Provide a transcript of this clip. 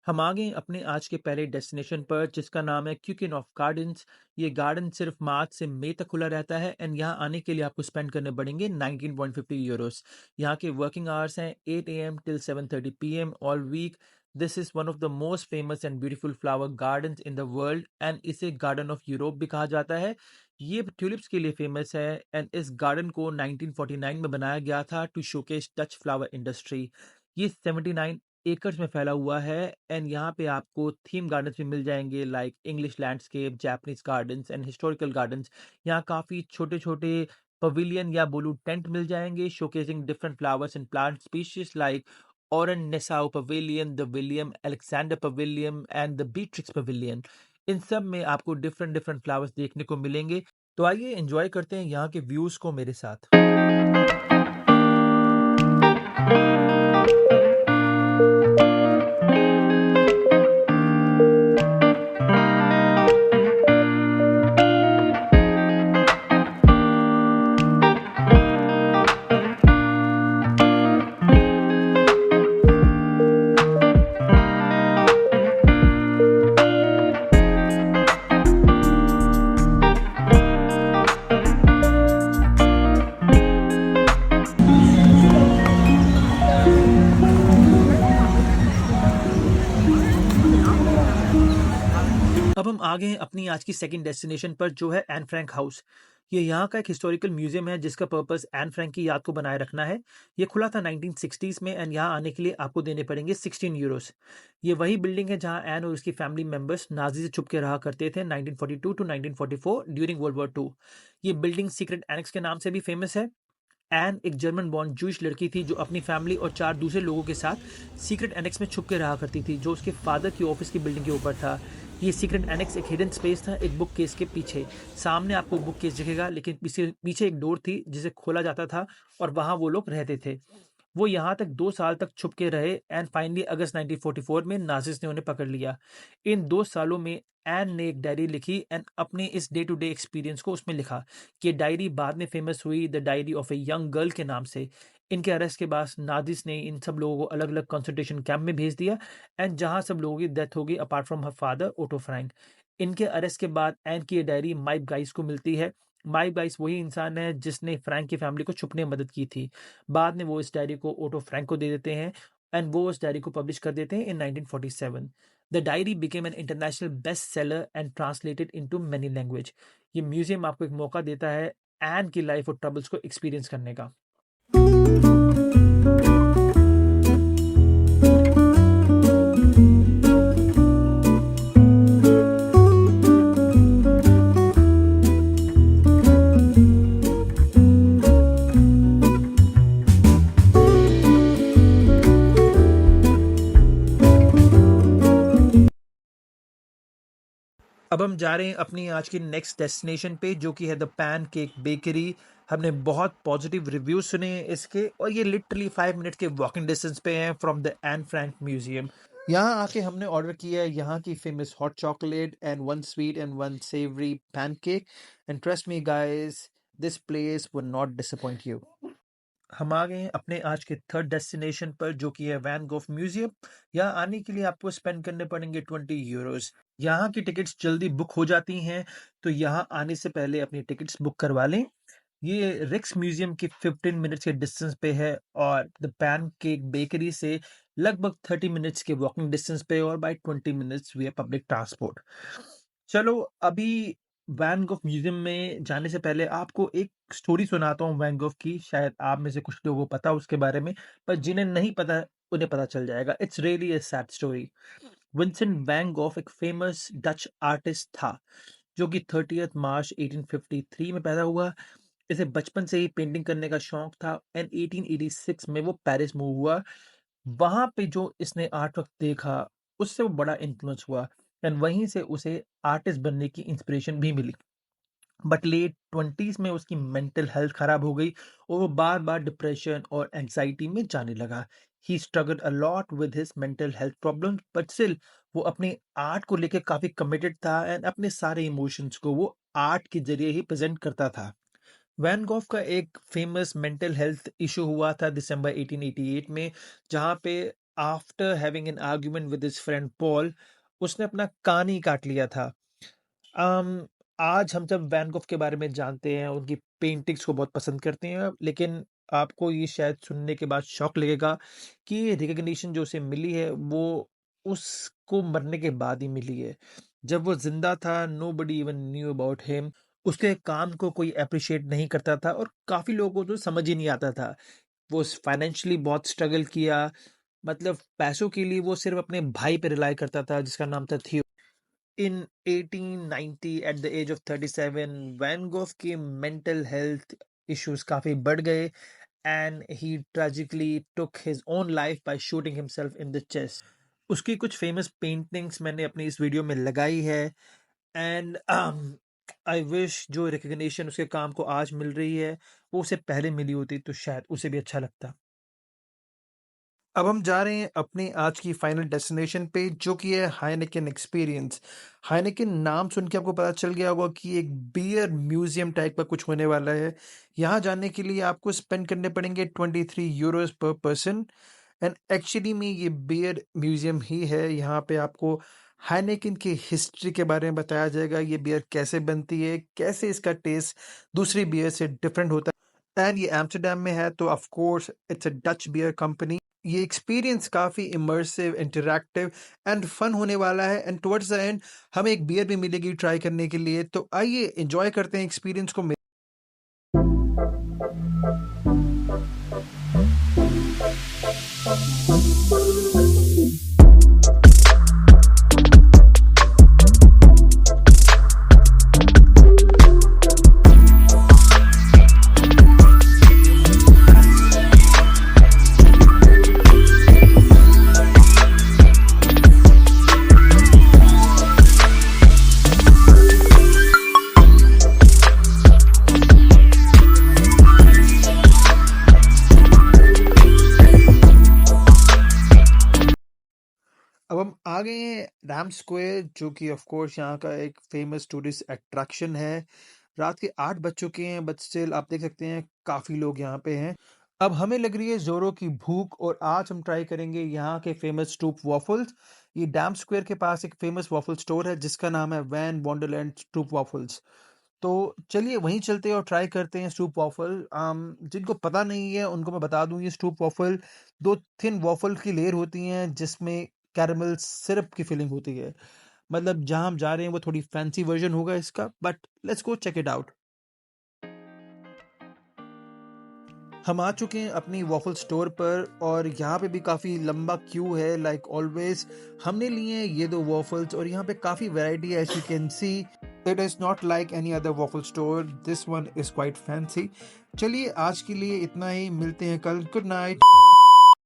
हम आ गए अपने आज के पहले डेस्टिनेशन पर जिसका नाम है क्यूकिन ऑफ गार्डन्स। ये गार्डन सिर्फ मार्च से मई तक खुला रहता है एंड यहाँ आने के लिए आपको स्पेंड करने पड़ेंगे 19.50 यूरोस। यहाँ के वर्किंग आवर्स हैं 8 AM till 7:30 PM all week. This is one of the most famous and beautiful flower gardens in the world and इसे गार्डन ऑफ यूरोप भी कहा जाता है। ये ट्यूलिप्स के लिए फेमस है एंड इस गार्डन को 1949 में बनाया गया था to showcase Dutch flower industry. ये 79 एकर्स में फैला हुआ है एंड यहाँ पे आपको थीम गार्डन्स भी मिल जाएंगे like English landscape, Japanese gardens and historical gardens. यहाँ काफ़ी छोटे छोटे पवेलियन या बोलू टेंट मिल जाएंगे showcasing different flowers and plant species like Oranje Nassau pavilion, the William Alexander pavilion and the Beatrix pavilion. इन सब में आपको डिफरेंट डिफरेंट फ्लावर्स देखने को मिलेंगे। तो आइए एंजॉय करते हैं यहाँ के व्यूज़ को मेरे साथ। अब हम आ गए हैं अपनी आज की सेकंड डेस्टिनेशन पर जो है एन फ्रैंक हाउस। ये यहाँ का एक हिस्टोरिकल म्यूजियम है जिसका पर्पस एन फ्रैंक की याद को बनाए रखना है। ये खुला था 1960s में एंड यहाँ आने के लिए आपको देने पड़ेंगे 16 यूरोस। ये वही बिल्डिंग है जहाँ एन और उसकी फैमिली मेंबर्स नाजी से छुप के रहा करते थे 1942 टू 1944 ड्यूरिंग वर्ल्ड वॉर 2। ये बिल्डिंग सीक्रेट एनेक्स के नाम से भी फेमस है। एन एक जर्मन बॉर्न जूइश लड़की थी जो अपनी फैमिली और 4 दूसरे लोगों के साथ सीक्रेट एनेक्स में छुप के रहा करती थी जो उसके फादर की ऑफिस की बिल्डिंग के ऊपर था। ये सीक्रेट एनेक्स एक हिडन स्पेस था एक बुक केस के पीछे। सामने आपको बुक केस दिखेगा लेकिन पीछे पीछे एक डोर थी जिसे खोला जाता था और वहां वो लोग रहते थे। वो यहाँ तक 2 साल तक छुप के रहे एंड फाइनली अगस्त 1944 में नाजिस ने उन्हें पकड़ लिया। इन 2 सालों में एन ने एक डायरी लिखी एंड अपने इस डे टू डे एक्सपीरियंस को उसमें लिखा कि डायरी बाद में फेमस हुई the diary of a young girl के नाम से। इनके अरेस्ट के बाद नाजिस ने इन सब लोगों को अलग अलग कंसंट्रेशन कैंप में भेज दिया एंड जहां सब लोगों की डेथ हो गई apart from her father Otto Frank. इनके अरेस्ट के बाद एन की ये डायरी माइक गाइस को मिलती है। माइक गाइस वही इंसान है जिसने फ्रैंक की फैमिली को छुपने में मदद की थी। बाद में वो इस डायरी को ओटो फ्रैंक को दे देते हैं एंड वो उस डायरी को पब्लिश कर देते हैं इन 1947। The diary became an international best seller and translated into many language. ये म्यूजियम आपको एक मौका देता है एन की लाइफ और ट्रबल्स को एक्सपीरियंस करने का। अब हम जा रहे हैं अपनी आज की नेक्स्ट डेस्टिनेशन पे जो कि है द पैन केक बेकरी। हमने बहुत पॉजिटिव रिव्यूज सुने हैं इसके और ये लिटरली 5 मिनट्स के वॉकिंग डिस्टेंस पे है from the Anne Frank museum. यहाँ आके हमने ऑर्डर किया है यहाँ की famous hot chocolate and one sweet and one savoury pancake and trust me guys this place will not disappoint you. हम आ गए हैं अपने आज के थर्ड डेस्टिनेशन पर जो कि है वैन गोफ म्यूजियम। यहाँ आने के लिए आपको स्पेंड करने पड़ेंगे 20 यूरोस। यहाँ की टिकट्स जल्दी बुक हो जाती हैं तो यहाँ आने से पहले अपनी टिकट्स बुक करवा लें। ये रिक्स म्यूजियम की 15 मिनट्स के डिस्टेंस पे है और द पैन केक बेकरी से लगभग 30 मिनट्स के वॉकिंग डिस्टेंस पे और by 20 minutes via public transport. चलो अभी वैन गोफ म्यूजियम में जाने से पहले आपको एक स्टोरी सुनाता हूँ वैन गोफ की। शायद आप में से कुछ लोगों को पता हो उसके बारे में पर जिन्हें नहीं पता उन्हें पता चल जाएगा। It's really a sad story. Vincent Van Gogh एक फेमस डच आर्टिस्ट था जो कि 30 मार्च 1853 में पैदा हुआ। इसे बचपन से ही पेंटिंग करने का शौक था एंड 1886 में वो पेरिस मूव हुआ। वहां पे जो इसने आर्ट वर्क देखा उससे वो बड़ा इन्फ्लुएंस हुआ एंड वहीं से उसे आर्टिस्ट बनने की इंस्पिरेशन भी मिली। बट लेट 20s में उसकी मेंटल हेल्थ खराब हो गई और वो बार बार डिप्रेशन और एंजाइटी में जाने लगा। He struggled a lot with his mental health problems but still वो अपने आर्ट को लेके काफी कमिटेड था एंड अपने सारे इमोशंस को वो आर्ट के जरिए ही प्रेजेंट करता था। वैन गॉफ का एक फेमस मेंटल हेल्थ इशू हुआ था दिसंबर 1888 में जहाँ पे after having an argument with his friend Paul उसने अपना कान ही काट लिया था। अम, आज हम जब वैन गॉग के बारे में जानते हैं, उनकी पेंटिंग्स को बहुत पसंद करते हैं, लेकिन आपको ये शायद सुनने के बाद शॉक लगेगा कि ये रिकॉग्निशन जो उसे मिली है, वो उसको मरने के बाद ही मिली है। जब वो ज़िंदा था, nobody even knew about him. उसके काम को कोई एप्रिशिएट नहीं करता था और काफ़ी लोगों को तो समझ ही नहीं आता था। वो फाइनेंशियली बहुत स्ट्रगल किया, मतलब पैसों के लिए वो सिर्फ़ अपने भाई पे रिलाय करता था, जिसका नाम था थियो। In 1890 at the age of 37 van गोफ के मेंटल हेल्थ इश्यूज काफी बढ़ गए and he tragically took his own life by shooting himself in the chest. उसकी कुछ फेमस पेंटिंग्स मैंने अपनी इस वीडियो में लगाई है एंड आई विश जो रिकग्निशन उसके काम को आज मिल रही है वो उसे पहले मिली होती तो शायद उसे भी अच्छा लगता। अब हम जा रहे हैं अपनी आज की फाइनल डेस्टिनेशन पे जो कि है हाइनेकेन एक्सपीरियंस। हाइनेकेन नाम सुन के आपको पता चल गया होगा कि एक बियर म्यूजियम टाइप का कुछ होने वाला है। यहाँ जाने के लिए आपको स्पेंड करने पड़ेंगे 23 यूरोस पर पर्सन एंड एक्चुअली में ये बियर म्यूजियम ही है। यहाँ पे आपको हाइनेकेन की हिस्ट्री के बारे में बताया जाएगा, ये बियर कैसे बनती है, कैसे इसका टेस्ट दूसरी बियर से डिफरेंट होता है। एंड ये एम्स्टरडेम में है तो of course it's a Dutch beer company. ये एक्सपीरियंस काफ़ी इमर्सिव, इंटरैक्टिव एंड फन होने वाला है एंड टुवर्ड्स द एंड हमें एक बियर भी मिलेगी ट्राई करने के लिए। तो आइए एंजॉय करते हैं एक्सपीरियंस को। अब हम आ गए हैं रैम स्क्वायर जो कि ऑफ कोर्स यहाँ का एक फेमस टूरिस्ट अट्रैक्शन है। रात के 8 बज चुके हैं बट स्टिल आप देख सकते हैं काफ़ी लोग यहाँ पे हैं। अब हमें लग रही है ज़ोरों की भूख और आज हम ट्राई करेंगे यहाँ के फेमस स्टूप वॉफल्स। ये डैम स्क्वायर के पास एक फेमस वॉफल स्टोर है जिसका नाम है वैन वंडरलैंड स्टूप वॉफल्स। तो चलिए वहीं चलते हैं और ट्राई करते हैं स्टूप वॉफल। जिनको पता नहीं है उनको मैं बता दूं, ये स्टूप वॉफल दो थिन वॉफल की लेयर होती हैं जिसमें कैरमल सिरप की फिलिंग होती है। मतलब जहां हम जा रहे हैं वो थोड़ी फैंसी वर्जन होगा इसका, but let's go check it out. हम आ चुके हैं अपनी वॉफल स्टोर पर और यहाँ पे भी काफ़ी लंबा क्यू है लाइक ऑलवेज। हमने लिए हैं ये दो वॉफल्स और यहाँ पे काफ़ी वैरायटी है, as you can see it is not like any other waffle store, this one is quite fancy. चलिए आज के लिए इतना ही, मिलते हैं कल, गुड नाइट।